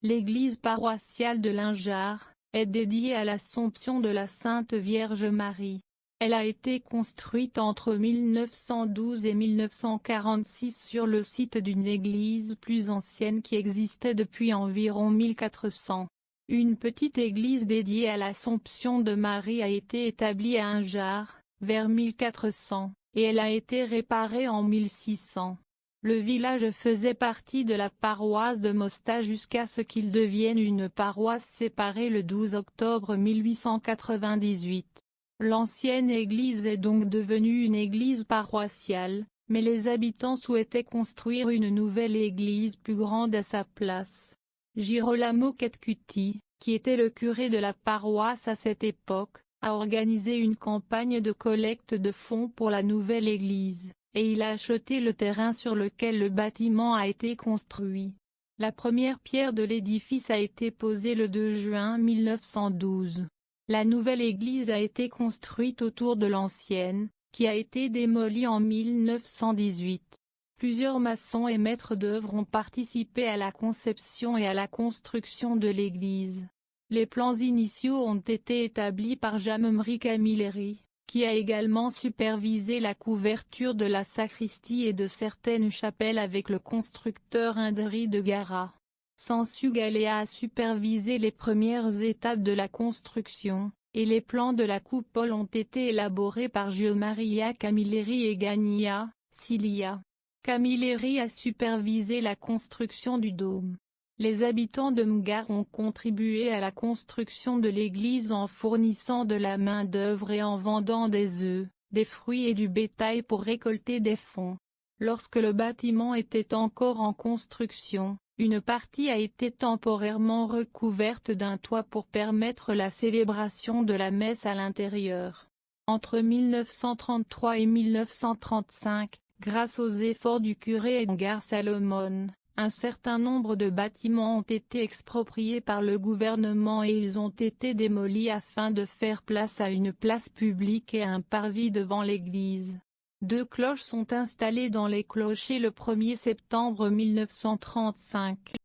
L'église paroissiale de Lingeard est dédiée à l'Assomption de la Sainte Vierge Marie. Elle a été construite entre 1912 et 1946 sur le site d'une église plus ancienne qui existait depuis environ 1400. Une petite église dédiée à l'Assomption de Marie a été établie à Lingeard, vers 1400, et elle a été réparée en 1600. Le village faisait partie de la paroisse de Mostas jusqu'à ce qu'il devienne une paroisse séparée le 12 octobre 1898. L'ancienne église est donc devenue une église paroissiale, mais les habitants souhaitaient construire une nouvelle église plus grande à sa place. Girolamo Ketcuti, qui était le curé de la paroisse à cette époque, a organisé une campagne de collecte de fonds pour la nouvelle église, et il a acheté le terrain sur lequel le bâtiment a été construit. La première pierre de l'édifice a été posée le 2 juin 1912. La nouvelle église a été construite autour de l'ancienne, qui a été démolie en 1918. Plusieurs maçons et maîtres d'œuvre ont participé à la conception et à la construction de l'église. Les plans initiaux ont été établis par Jean-Emery Camilleri, qui a également supervisé la couverture de la sacristie et de certaines chapelles avec le constructeur Indri de Gara. Sansu Galea a supervisé les premières étapes de la construction, et les plans de la coupole ont été élaborés par Giomaria Camilleri et Gagnia, Cilia. Camilleri a supervisé la construction du dôme. Les habitants de Mgare ont contribué à la construction de l'église en fournissant de la main-d'œuvre et en vendant des œufs, des fruits et du bétail pour récolter des fonds. Lorsque le bâtiment était encore en construction, une partie a été temporairement recouverte d'un toit pour permettre la célébration de la messe à l'intérieur. Entre 1933 et 1935, grâce aux efforts du curé Edgar Salomon, un certain nombre de bâtiments ont été expropriés par le gouvernement et ils ont été démolis afin de faire place à une place publique et un parvis devant l'église. 2 cloches sont installées dans les clochers le 1er septembre 1935.